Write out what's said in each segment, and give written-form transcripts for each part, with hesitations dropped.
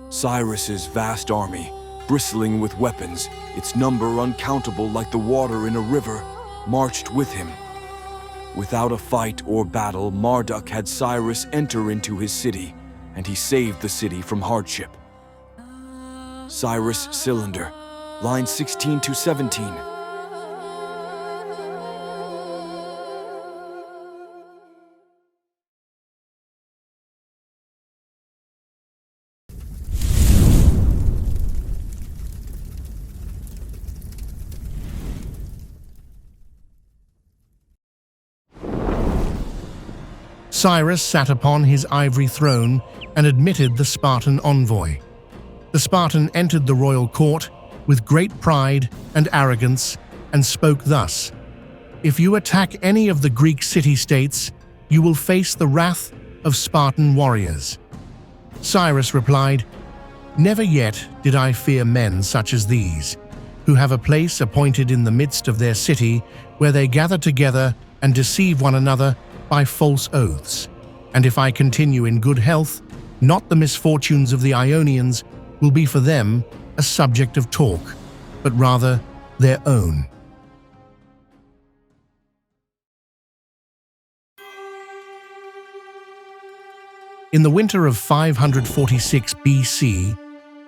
Cyrus's vast army, bristling with weapons, its number uncountable like the water in a river, marched with him. Without a fight or battle, Marduk had Cyrus enter into his city, and he saved the city from hardship. Cyrus Cylinder, lines 16 to 17. Cyrus sat upon his ivory throne and admitted the Spartan envoy. The Spartan entered the royal court with great pride and arrogance and spoke thus: "If you attack any of the Greek city-states, you will face the wrath of Spartan warriors." Cyrus replied, "Never yet did I fear men such as these, who have a place appointed in the midst of their city where they gather together and deceive one another by false oaths. And if I continue in good health, not the misfortunes of the Ionians will be for them a subject of talk, but rather their own." In the winter of 546 BC,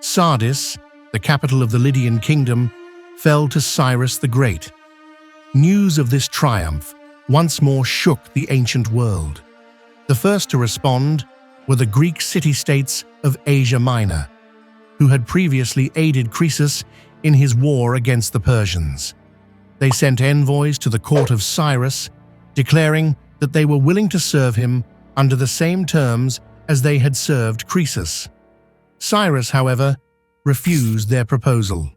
Sardis, the capital of the Lydian kingdom, fell to Cyrus the Great. News of this triumph once more shook the ancient world. The first to respond were the Greek city-states of Asia Minor, who had previously aided Croesus in his war against the Persians. They sent envoys to the court of Cyrus, declaring that they were willing to serve him under the same terms as they had served Croesus. Cyrus, however, refused their proposal.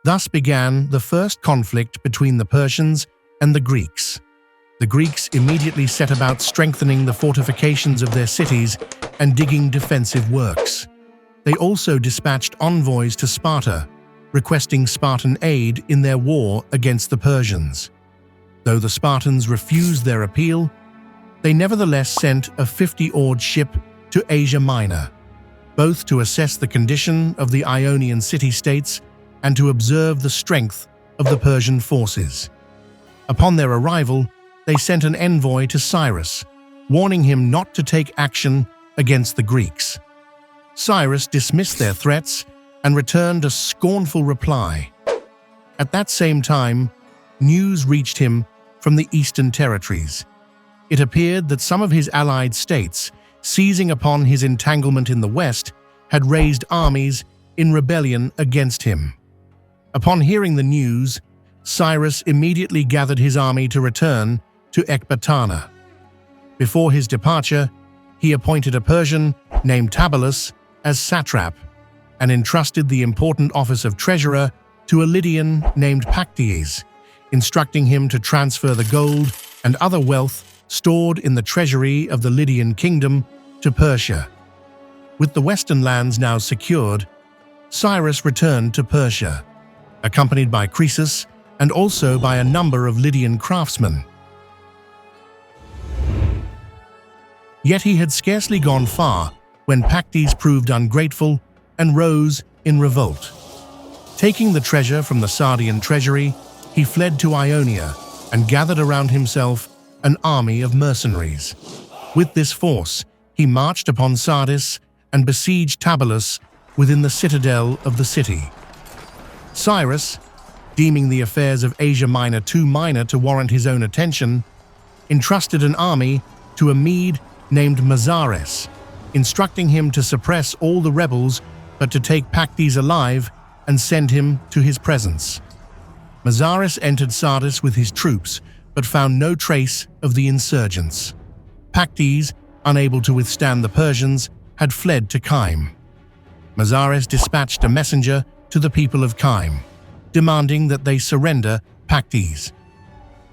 Thus began the first conflict between the Persians and the Greeks. The Greeks immediately set about strengthening the fortifications of their cities and digging defensive works. They also dispatched envoys to Sparta, requesting Spartan aid in their war against the Persians. Though the Spartans refused their appeal, they nevertheless sent a 50-oared ship to Asia Minor, both to assess the condition of the Ionian city-states and to observe the strength of the Persian forces. Upon their arrival, they sent an envoy to Cyrus, warning him not to take action against the Greeks. Cyrus dismissed their threats and returned a scornful reply. At that same time, news reached him from the eastern territories. It appeared that some of his allied states, seizing upon his entanglement in the west, had raised armies in rebellion against him. Upon hearing the news, Cyrus immediately gathered his army to return to Ecbatana. Before his departure, he appointed a Persian named Tabulus as satrap and entrusted the important office of treasurer to a Lydian named Pactyes, instructing him to transfer the gold and other wealth stored in the treasury of the Lydian kingdom to Persia. With the western lands now secured, Cyrus returned to Persia, accompanied by Croesus and also by a number of Lydian craftsmen. Yet he had scarcely gone far when Pactyes proved ungrateful and rose in revolt. Taking the treasure from the Sardian treasury, he fled to Ionia and gathered around himself an army of mercenaries. With this force, he marched upon Sardis and besieged Tabulus within the citadel of the city. Cyrus, deeming the affairs of Asia Minor too minor to warrant his own attention, entrusted an army to a Mede named Mazares, instructing him to suppress all the rebels but to take Pactyes alive and send him to his presence. Mazares entered Sardis with his troops but found no trace of the insurgents. Pactyes, unable to withstand the Persians, had fled to Kyme. Mazares dispatched a messenger to the people of Kyme, demanding that they surrender Pactyes.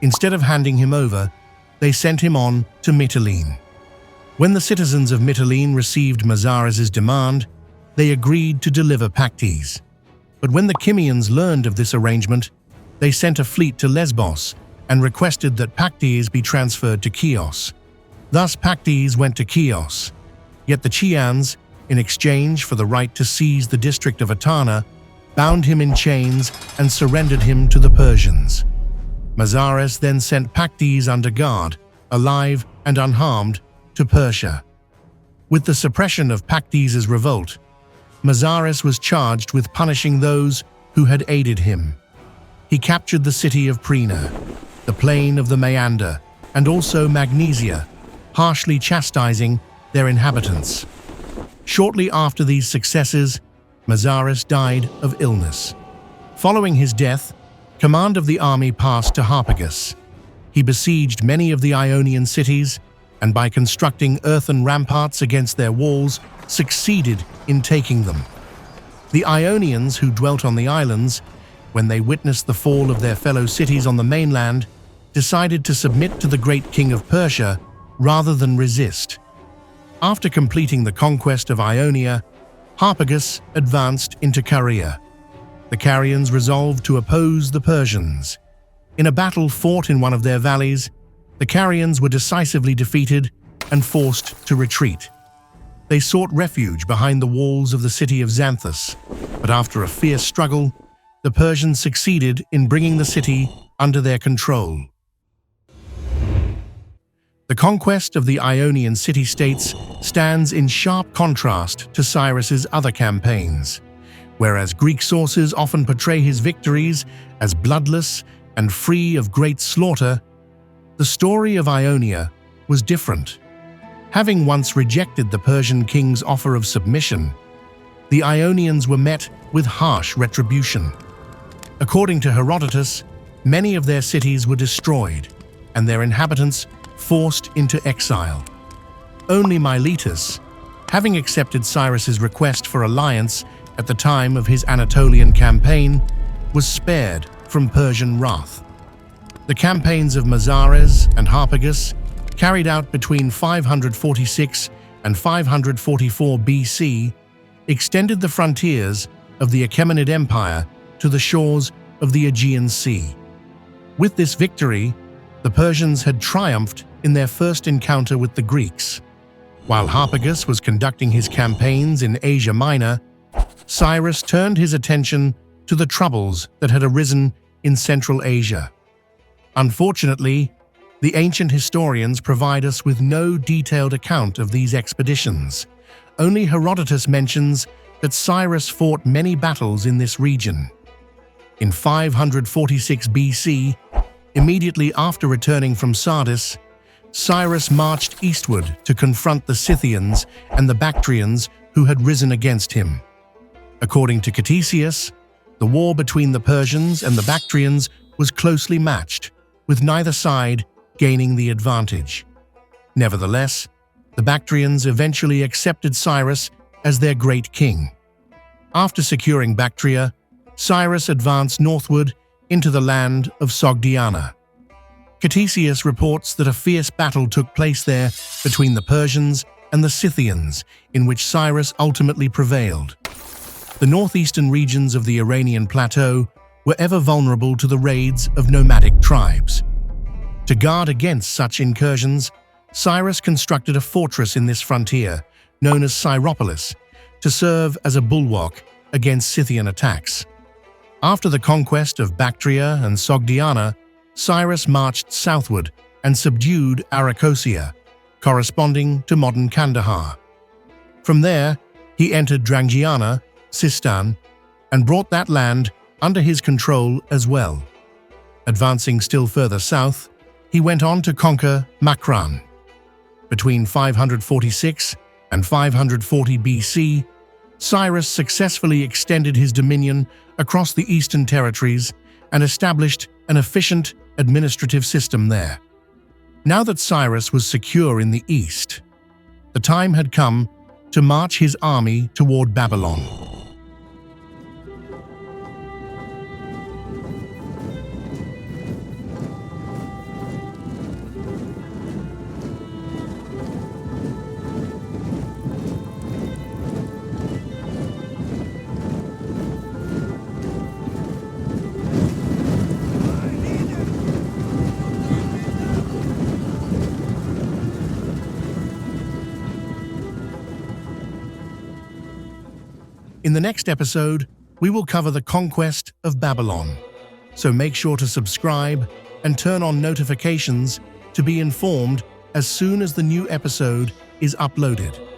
Instead of handing him over, they sent him on to Mytilene. When the citizens of Mytilene received Mazares' demand, they agreed to deliver Pactyes. But when the Kymians learned of this arrangement, they sent a fleet to Lesbos and requested that Pactyes be transferred to Chios. Thus Pactyes went to Chios, yet the Chians, in exchange for the right to seize the district of Etana, bound him in chains and surrendered him to the Persians. Mazares then sent Pactyes under guard, alive and unharmed, to Persia. With the suppression of Pactyes' revolt, Mazares was charged with punishing those who had aided him. He captured the city of Prina, the plain of the Meander, and also Magnesia, harshly chastising their inhabitants. Shortly after these successes, Mazares died of illness. Following his death, command of the army passed to Harpagus. He besieged many of the Ionian cities, and by constructing earthen ramparts against their walls, succeeded in taking them. The Ionians who dwelt on the islands, when they witnessed the fall of their fellow cities on the mainland, decided to submit to the great king of Persia rather than resist. After completing the conquest of Ionia, Harpagus advanced into Caria. The Carians resolved to oppose the Persians. In a battle fought in one of their valleys, the Carians were decisively defeated and forced to retreat. They sought refuge behind the walls of the city of Xanthus, but after a fierce struggle, the Persians succeeded in bringing the city under their control. The conquest of the Ionian city-states stands in sharp contrast to Cyrus's other campaigns. Whereas Greek sources often portray his victories as bloodless and free of great slaughter, the story of Ionia was different. Having once rejected the Persian king's offer of submission, the Ionians were met with harsh retribution. According to Herodotus, many of their cities were destroyed and their inhabitants forced into exile. Only Miletus, having accepted Cyrus's request for alliance at the time of his Anatolian campaign, was spared from Persian wrath. The campaigns of Mazares and Harpagus, carried out between 546 and 544 BC, extended the frontiers of the Achaemenid Empire to the shores of the Aegean Sea. With this victory, the Persians had triumphed in their first encounter with the Greeks. While Harpagus was conducting his campaigns in Asia Minor, Cyrus turned his attention to the troubles that had arisen in Central Asia. Unfortunately, the ancient historians provide us with no detailed account of these expeditions. Only Herodotus mentions that Cyrus fought many battles in this region. In 546 BC, immediately after returning from Sardis, Cyrus marched eastward to confront the Scythians and the Bactrians who had risen against him. According to Ctesias, the war between the Persians and the Bactrians was closely matched, with neither side gaining the advantage. Nevertheless, the Bactrians eventually accepted Cyrus as their great king. After securing Bactria, Cyrus advanced northward into the land of Sogdiana. Ctesias reports that a fierce battle took place there between the Persians and the Scythians, in which Cyrus ultimately prevailed. The northeastern regions of the Iranian plateau were ever vulnerable to the raids of nomadic tribes. To guard against such incursions, Cyrus constructed a fortress in this frontier, known as Cyropolis, to serve as a bulwark against Scythian attacks. After the conquest of Bactria and Sogdiana, Cyrus marched southward and subdued Arachosia, corresponding to modern Kandahar. From there, he entered Drangiana, Sistan, and brought that land under his control as well. Advancing still further south, he went on to conquer Makran. Between 546 and 540 BC, Cyrus successfully extended his dominion across the eastern territories and established an efficient administrative system there. Now that Cyrus was secure in the east, the time had come to march his army toward Babylon. In the next episode, we will cover the conquest of Babylon. So make sure to subscribe and turn on notifications to be informed as soon as the new episode is uploaded.